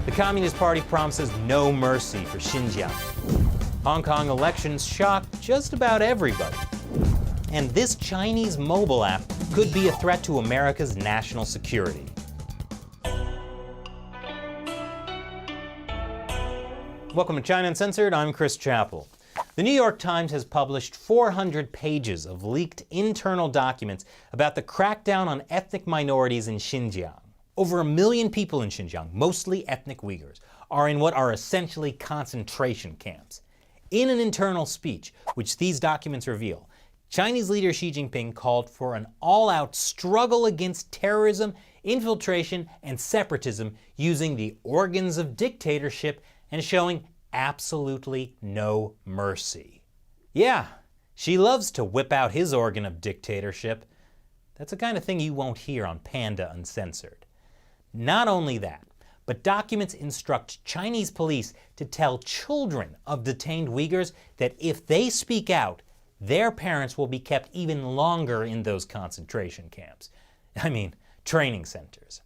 The Communist Party promises no mercy for Xinjiang. Hong Kong elections shock just about everybody. And this Chinese mobile app could be a threat to America's national security. Welcome to China Uncensored, I'm Chris Chappell. The New York Times has published 400 pages of leaked internal documents about the crackdown on ethnic minorities in Xinjiang. Over 1 million people in Xinjiang, mostly ethnic Uyghurs, are in what are essentially concentration camps. In an internal speech, which these documents reveal, Chinese leader Xi Jinping called for an all-out struggle against terrorism, infiltration, and separatism using the organs of dictatorship and showing absolutely no mercy. Yeah, Xi loves to whip out his organ of dictatorship. That's the kind of thing you won't hear on Panda Uncensored. Not only that, but documents instruct Chinese police to tell children of detained Uyghurs that if they speak out, their parents will be kept even longer in those concentration camps. I mean, training centers.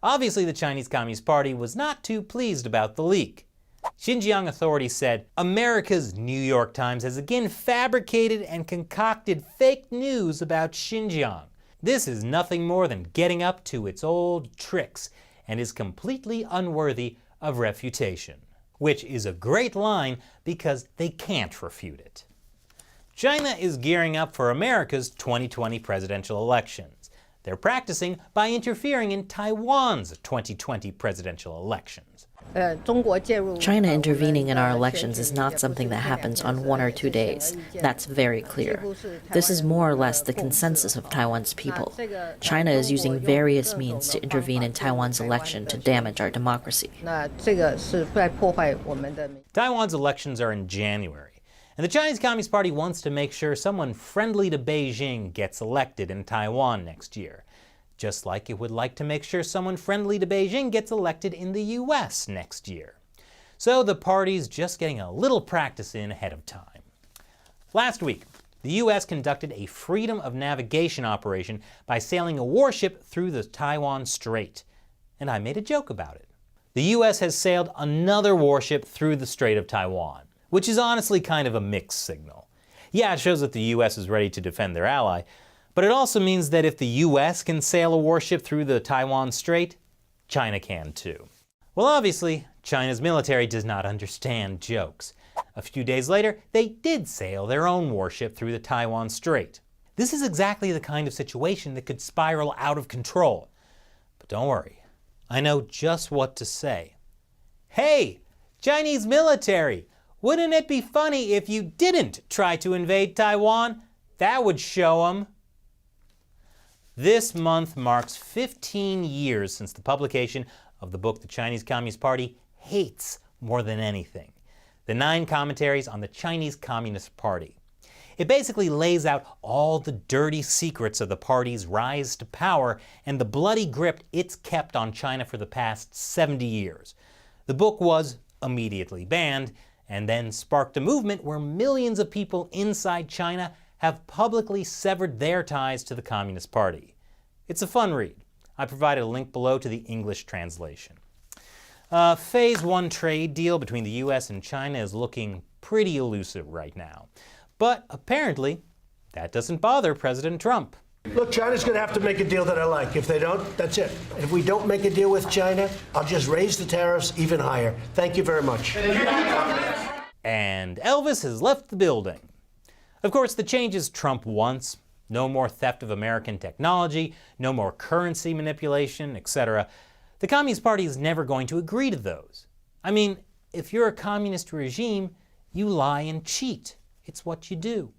Obviously, the Chinese Communist Party was not too pleased about the leak. Xinjiang authorities said, America's New York Times has again fabricated and concocted fake news about Xinjiang. This is nothing more than getting up to its old tricks and is completely unworthy of refutation. Which is a great line because they can't refute it. China is gearing up for America's 2020 presidential elections. They're practicing by interfering in Taiwan's 2020 presidential elections. China intervening in our elections is not something that happens on 1 or 2 days. That's very clear. This is more or less the consensus of Taiwan's people. China is using various means to intervene in Taiwan's election to damage our democracy. Taiwan's elections are in January, and the Chinese Communist Party wants to make sure someone friendly to Beijing gets elected in Taiwan next year. Just like it would like to make sure someone friendly to Beijing gets elected in the US next year. So the party's just getting a little practice in ahead of time. Last week, the US conducted a freedom of navigation operation by sailing a warship through the Taiwan Strait. And I made a joke about it. The US has sailed another warship through the Strait of Taiwan, which is honestly kind of a mixed signal. Yeah, it shows that the US is ready to defend their ally, but it also means that if the US can sail a warship through the Taiwan Strait, China can too. Well, obviously, China's military does not understand jokes. A few days later, they did sail their own warship through the Taiwan Strait. This is exactly the kind of situation that could spiral out of control. But don't worry, I know just what to say. Hey, Chinese military, wouldn't it be funny if you didn't try to invade Taiwan? That would show 'em. This month marks 15 years since the publication of the book the Chinese Communist Party hates more than anything, the 9 commentaries on the Chinese Communist Party. It basically lays out all the dirty secrets of the party's rise to power and the bloody grip it's kept on China for the past 70 years. The book was immediately banned and then sparked a movement where millions of people inside China have publicly severed their ties to the Communist Party. It's a fun read. I provided a link below to the English translation. Phase 1 trade deal between the US and China is looking pretty elusive right now. But apparently, that doesn't bother President Trump. Look, China's going to have to make a deal that I like. If they don't, that's it. If we don't make a deal with China, I'll just raise the tariffs even higher. Thank you very much. And Elvis has left the building. Of course, the changes Trump wants, no more theft of American technology, no more currency manipulation, etc. The Communist Party is never going to agree to those. I mean, if you're a communist regime, you lie and cheat. It's what you do.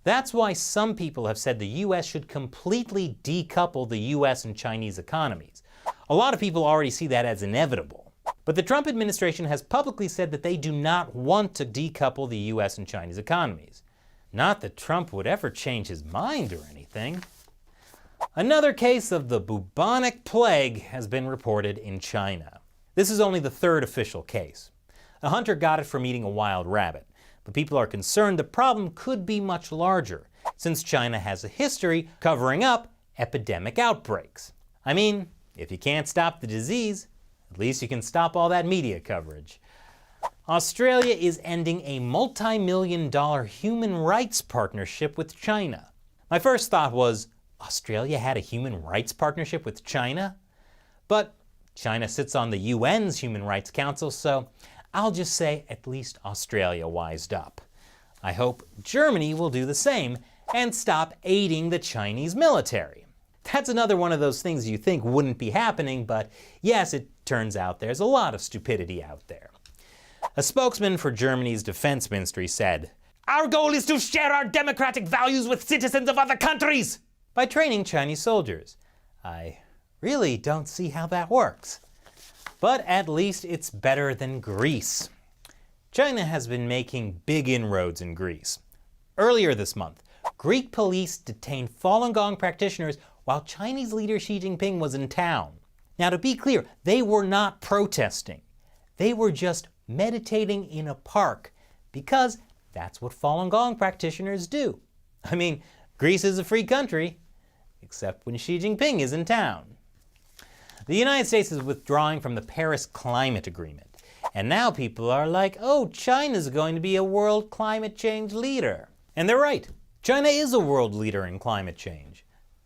That's why some people have said the US should completely decouple the US and Chinese economies. A lot of people already see that as inevitable. But the Trump administration has publicly said that they do not want to decouple the US and Chinese economies. Not that Trump would ever change his mind or anything. Another case of the Bubonic Plague has been reported in China. This is only the 3rd official case. A hunter got it from eating a wild rabbit, but people are concerned the problem could be much larger, since China has a history covering up epidemic outbreaks. I mean, if you can't stop the disease, At least you can stop all that media coverage. Australia is ending a multi-million-dollar human rights partnership with China. My first thought was, Australia had a human rights partnership with China? But China sits on the UN's Human Rights Council, so I'll just say at least Australia wised up. I hope Germany will do the same and stop aiding the Chinese military. That's another one of those things you think wouldn't be happening, but yes, it turns out there's a lot of stupidity out there. A spokesman for Germany's defense ministry said, "Our goal is to share our democratic values with citizens of other countries by training Chinese soldiers." I really don't see how that works. But at least it's better than Greece. China has been making big inroads in Greece. Earlier this month, Greek police detained Falun Gong practitioners while Chinese leader Xi Jinping was in town. Now, to be clear, they were not protesting. They were just meditating in a park because that's what Falun Gong practitioners do. I mean, Greece is a free country, except when Xi Jinping is in town. The United States is withdrawing from the Paris Climate Agreement, and now people are like, oh, China's going to be a world climate change leader. And they're right. China is a world leader in climate change.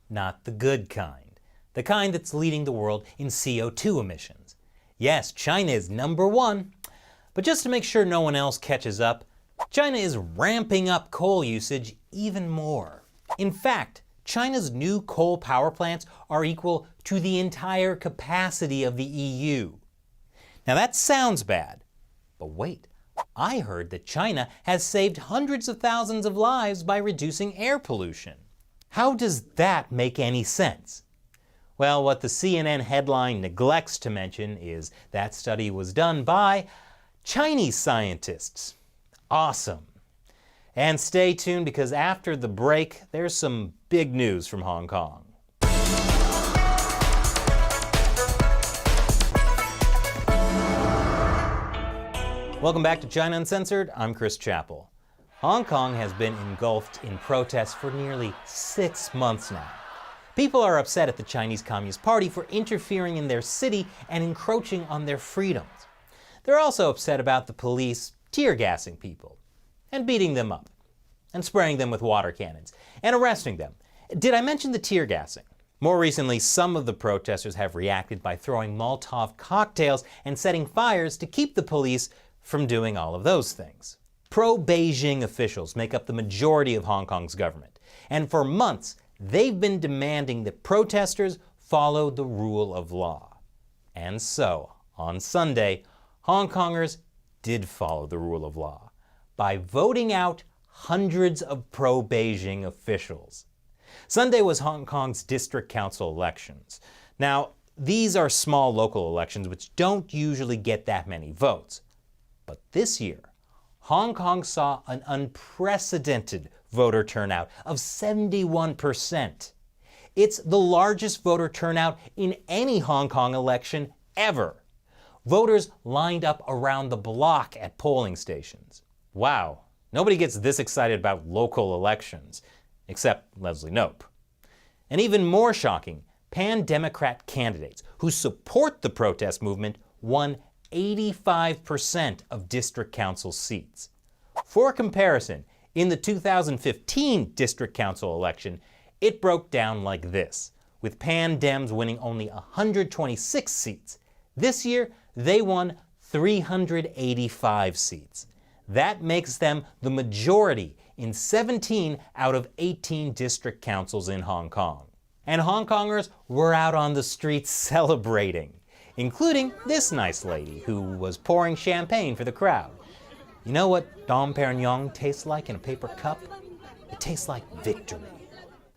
Not the good kind. The kind that's leading the world in CO2 emissions. Yes, China is #1, but just to make sure no one else catches up, China is ramping up coal usage even more. In fact, China's new coal power plants are equal to the entire capacity of the EU. Now that sounds bad, but wait, I heard that China has saved hundreds of thousands of lives by reducing air pollution. How does that make any sense? Well, what the CNN headline neglects to mention is that study was done by Chinese scientists. Awesome. And stay tuned because after the break, there's some big news from Hong Kong. Welcome back to China Uncensored. I'm Chris Chappell. Hong Kong has been engulfed in protests for nearly 6 months now. People are upset at the Chinese Communist Party for interfering in their city and encroaching on their freedoms. They're also upset about the police tear gassing people and beating them up and spraying them with water cannons and arresting them. Did I mention the tear gassing? More recently, some of the protesters have reacted by throwing Molotov cocktails and setting fires to keep the police from doing all of those things. Pro-Beijing officials make up the majority of Hong Kong's government, and for months they've been demanding that protesters follow the rule of law. And so, on Sunday, Hong Kongers did follow the rule of law by voting out hundreds of pro-Beijing officials. Sunday was Hong Kong's district council elections. Now, these are small local elections which don't usually get that many votes. But this year, Hong Kong saw an unprecedented voter turnout of 71%. It's the largest voter turnout in any Hong Kong election ever. Voters lined up around the block at polling stations. Wow, nobody gets this excited about local elections, except Leslie Knope. And even more shocking, pan-Democrat candidates who support the protest movement won 85% of district council seats. For comparison, in the 2015 district council election, it broke down like this, with pan-Dems winning only 126 seats. This year, they won 385 seats. That makes them the majority in 17 out of 18 district councils in Hong Kong. And Hong Kongers were out on the streets celebrating, including this nice lady who was pouring champagne for the crowd. You know what Dom Perignon tastes like in a paper cup? It tastes like victory.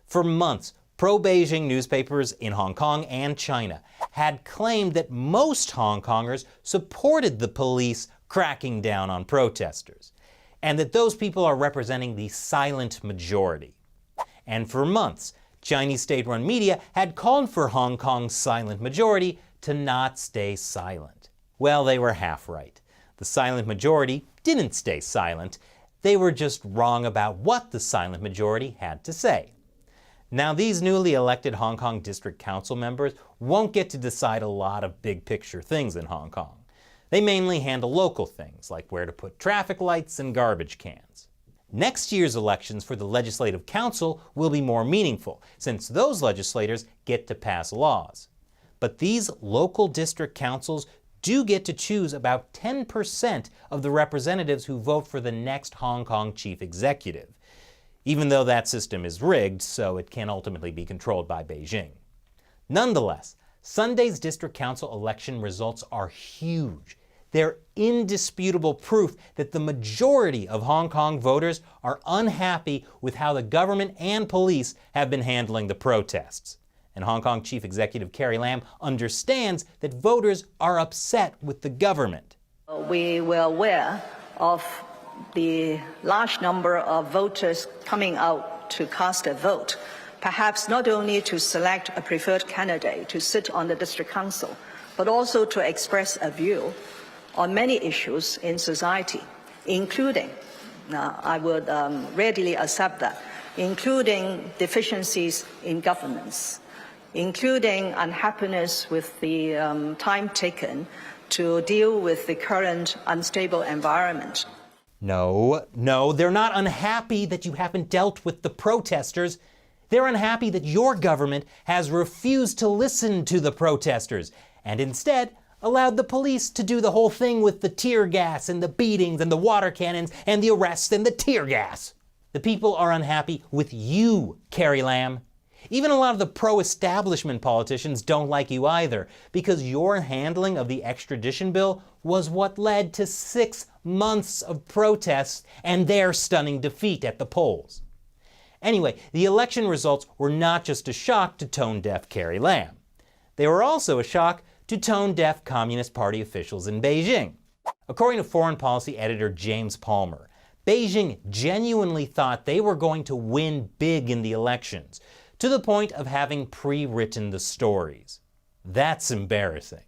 For months, pro-Beijing newspapers in Hong Kong and China had claimed that most Hong Kongers supported the police cracking down on protesters, and that those people are representing the silent majority. And for months, Chinese state-run media had called for Hong Kong's silent majority to not stay silent. Well, they were half right. The silent majority didn't stay silent. They were just wrong about what the silent majority had to say. Now, these newly elected Hong Kong District Council members won't get to decide a lot of big picture things in Hong Kong. They mainly handle local things, like where to put traffic lights and garbage cans. Next year's elections for the Legislative Council will be more meaningful, since those legislators get to pass laws. But these local district councils do get to choose about 10% of the representatives who vote for the next Hong Kong chief executive, even though that system is rigged, so it can ultimately be controlled by Beijing. Nonetheless, Sunday's district council election results are huge. They're indisputable proof that the majority of Hong Kong voters are unhappy with how the government and police have been handling the protests. And Hong Kong Chief Executive Carrie Lam understands that voters are upset with the government. We were aware of the large number of voters coming out to cast a vote, perhaps not only to select a preferred candidate to sit on the district council, but also to express a view on many issues in society, including, I would readily accept that, including deficiencies in governance, including unhappiness with the time taken to deal with the current unstable environment. No, they're not unhappy that you haven't dealt with the protesters. They're unhappy that your government has refused to listen to the protesters and instead allowed the police to do the whole thing with the tear gas and the beatings and the water cannons and the arrests and the tear gas. The people are unhappy with you, Carrie Lam. Even a lot of the pro-establishment politicians don't like you either, because your handling of the extradition bill was what led to 6 months of protests and their stunning defeat at the polls. Anyway, the election results were not just a shock to tone-deaf Carrie Lam. They were also a shock to tone-deaf Communist Party officials in Beijing. According to foreign policy editor James Palmer, Beijing genuinely thought they were going to win big in the elections, to the point of having pre-written the stories. That's embarrassing.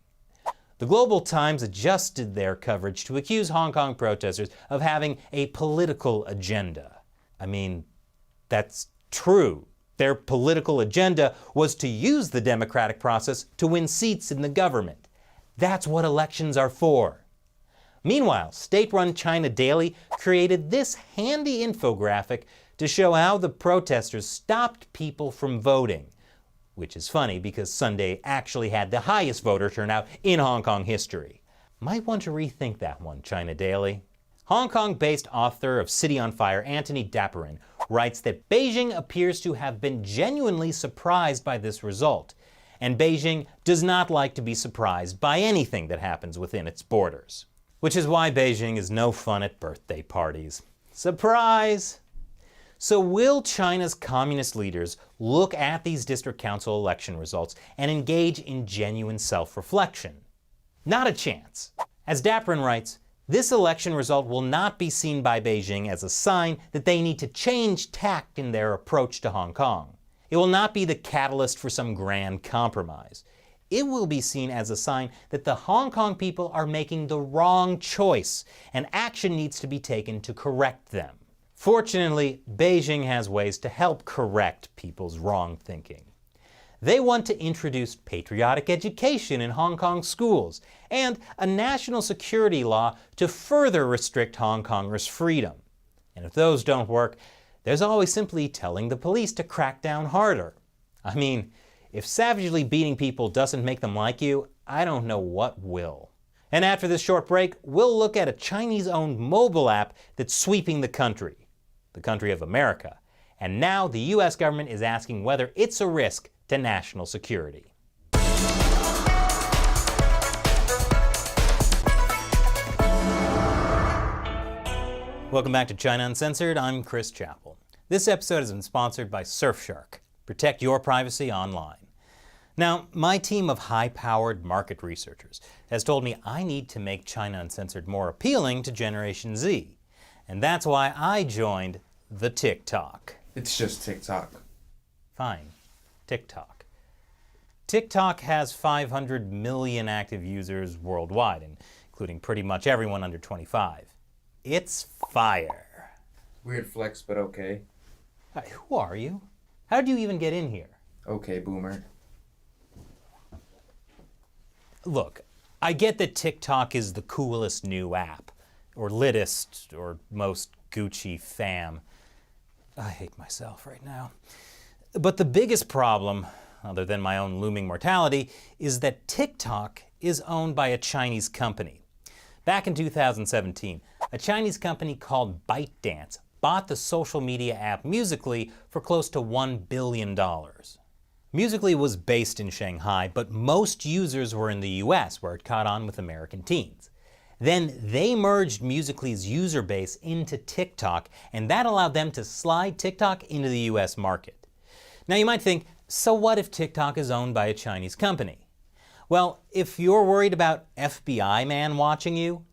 The Global Times adjusted their coverage to accuse Hong Kong protesters of having a political agenda. I mean, that's true. Their political agenda was to use the democratic process to win seats in the government. That's what elections are for. Meanwhile, state-run China Daily created this handy infographic to show how the protesters stopped people from voting, which is funny because Sunday actually had the highest voter turnout in Hong Kong history. Might want to rethink that one, China Daily. Hong Kong-based author of City on Fire, Anthony Daperin, writes that Beijing appears to have been genuinely surprised by this result, and Beijing does not like to be surprised by anything that happens within its borders. Which is why Beijing is no fun at birthday parties. Surprise! So will China's communist leaders look at these district council election results and engage in genuine self-reflection? Not a chance. As Daperin writes, this election result will not be seen by Beijing as a sign that they need to change tact in their approach to Hong Kong. It will not be the catalyst for some grand compromise. It will be seen as a sign that the Hong Kong people are making the wrong choice and action needs to be taken to correct them. Fortunately, Beijing has ways to help correct people's wrong thinking. They want to introduce patriotic education in Hong Kong schools and a national security law to further restrict Hong Kongers' freedom. And if those don't work, there's always simply telling the police to crack down harder. I mean, if savagely beating people doesn't make them like you, I don't know what will. And after this short break, we'll look at a Chinese-owned mobile app that's sweeping the country of America. And now the US government is asking whether it's a risk to national security. Welcome back to China Uncensored. I'm Chris Chappell. This episode has been sponsored by Surfshark. Protect your privacy online. Now, my team of high-powered market researchers has told me I need to make China Uncensored more appealing to Generation Z. And that's why I joined the Tick-Tock. It's just TikTok. Fine. TikTok. TikTok has 500 million active users worldwide, including pretty much everyone under 25. It's fire. Weird flex, but okay. Who are you? How'd you even get in here? Okay, boomer. Look, I get that TikTok is the coolest new app, or littest, or most Gucci fam. I hate myself right now. But the biggest problem, other than my own looming mortality, is that TikTok is owned by a Chinese company. Back in 2017, a Chinese company called ByteDance bought the social media app Musical.ly for close to $1 billion. Musical.ly was based in Shanghai, but most users were in the US, where it caught on with American teens. Then they merged Musical.ly's user base into TikTok, and that allowed them to slide TikTok into the US market. Now you might think, so what if TikTok is owned by a Chinese company? Well, if you're worried about FBI man watching you,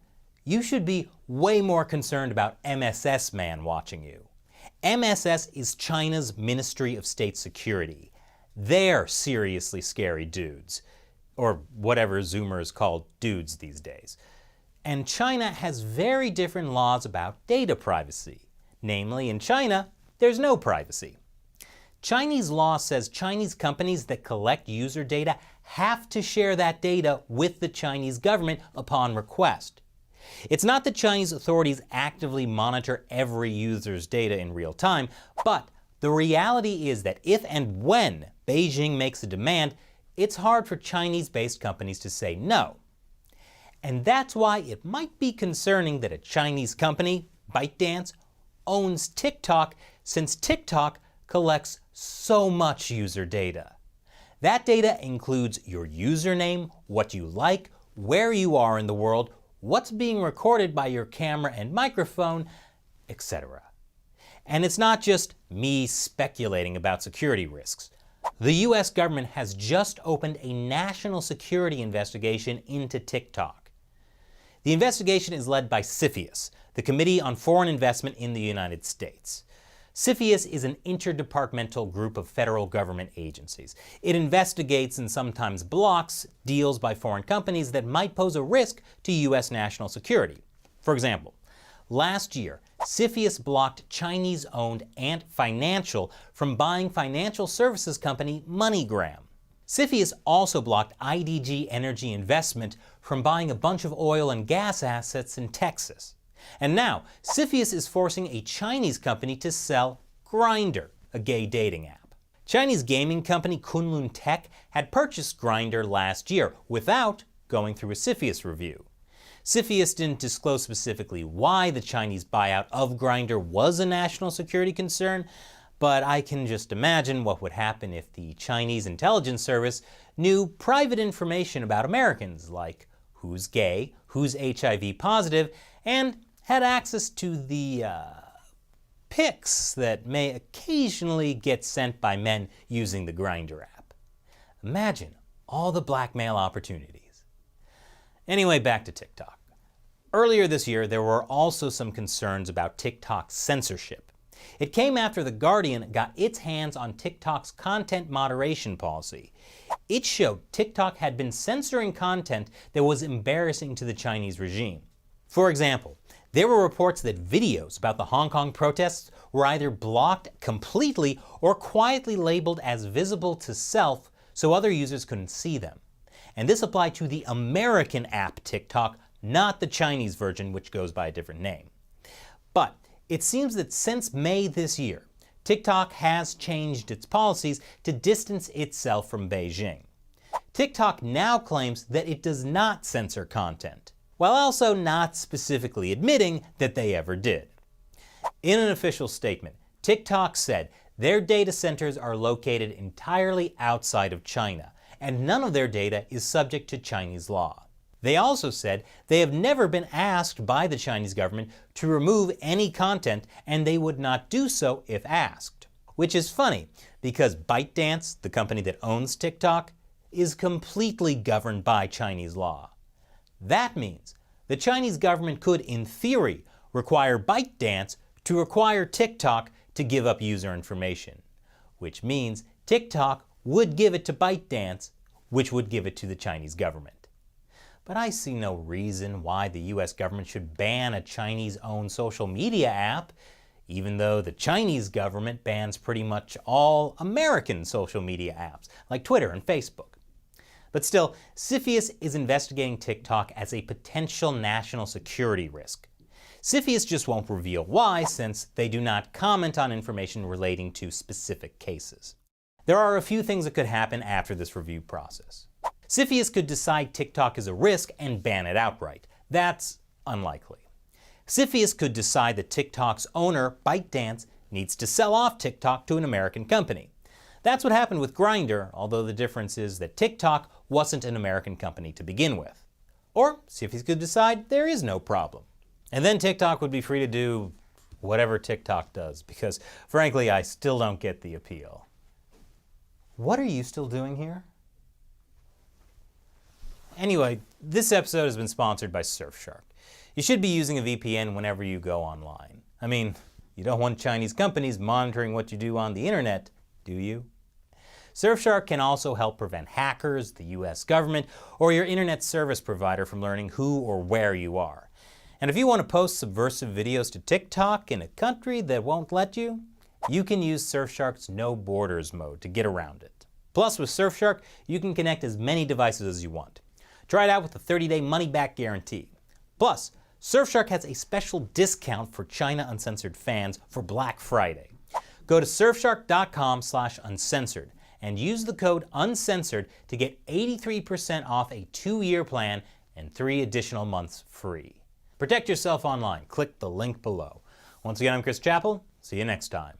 you should be way more concerned about MSS man watching you. MSS is China's Ministry of State Security. They're seriously scary dudes, or whatever Zoomers call dudes these days. And China has very different laws about data privacy. Namely, in China, there's no privacy. Chinese law says Chinese companies that collect user data have to share that data with the Chinese government upon request. It's not that Chinese authorities actively monitor every user's data in real time, but the reality is that if and when Beijing makes a demand, it's hard for Chinese-based companies to say no. And that's why it might be concerning that a Chinese company, ByteDance, owns TikTok, since TikTok collects so much user data. That data includes your username, what you like, where you are in the world, what's being recorded by your camera and microphone, etc. And it's not just me speculating about security risks. The US government has just opened a national security investigation into TikTok. The investigation is led by CFIUS, the Committee on Foreign Investment in the United States. CFIUS is an interdepartmental group of federal government agencies. It investigates and sometimes blocks deals by foreign companies that might pose a risk to US national security. For example, last year, CFIUS blocked Chinese-owned Ant Financial from buying financial services company MoneyGram. CFIUS also blocked IDG Energy Investment from buying a bunch of oil and gas assets in Texas. And now, CFIUS is forcing a Chinese company to sell Grindr, a gay dating app. Chinese gaming company Kunlun Tech had purchased Grindr last year without going through a CFIUS review. CFIUS didn't disclose specifically why the Chinese buyout of Grindr was a national security concern, but I can just imagine what would happen if the Chinese intelligence service knew private information about Americans, like who's gay, who's HIV positive, and had access to the pics that may occasionally get sent by men using the Grindr app. Imagine all the blackmail opportunities. Anyway, back to TikTok. Earlier this year, there were also some concerns about TikTok censorship. It came after The Guardian got its hands on TikTok's content moderation policy. It showed TikTok had been censoring content that was embarrassing to the Chinese regime. For example, there were reports that videos about the Hong Kong protests were either blocked completely or quietly labeled as visible to self so other users couldn't see them. And this applied to the American app TikTok, not the Chinese version, which goes by a different name. But it seems that since May this year, TikTok has changed its policies to distance itself from Beijing. TikTok now claims that it does not censor content, while also not specifically admitting that they ever did. In an official statement, TikTok said their data centers are located entirely outside of China, and none of their data is subject to Chinese law. They also said they have never been asked by the Chinese government to remove any content, and they would not do so if asked. Which is funny, because ByteDance, the company that owns TikTok, is completely governed by Chinese law. That means the Chinese government could, in theory, require ByteDance to require TikTok to give up user information, which means TikTok would give it to ByteDance, which would give it to the Chinese government. But I see no reason why the US government should ban a Chinese-owned social media app. even though the Chinese government bans pretty much all American social media apps, like Twitter and Facebook. But still, CFIUS is investigating TikTok as a potential national security risk. CFIUS just won't reveal why, since they do not comment on information relating to specific cases. There are a few things that could happen after this review process. CFIUS could decide TikTok is a risk and ban it outright. That's unlikely. CFIUS could decide that TikTok's owner, ByteDance, needs to sell off TikTok to an American company. That's what happened with Grindr, although the difference is that TikTok wasn't an American company to begin with. Or CFIUS could decide there is no problem. And then TikTok would be free to do whatever TikTok does, because frankly, I still don't get the appeal. What are you still doing here? Anyway, this episode has been sponsored by Surfshark. You should be using a VPN whenever you go online. I mean, you don't want Chinese companies monitoring what you do on the internet, do you? Surfshark can also help prevent hackers, the US government, or your internet service provider from learning who or where you are. And if you want to post subversive videos to TikTok in a country that won't let you, you can use Surfshark's No Borders mode to get around it. Plus, with Surfshark, you can connect as many devices as you want. Try it out with a 30-day money-back guarantee. Plus, Surfshark has a special discount for China Uncensored fans for Black Friday. Go to surfshark.com/uncensored and use the code UNCENSORED to get 83% off a 2-year plan and 3 additional months free. Protect yourself online. Click the link below. Once again, I'm Chris Chappell. See you next time.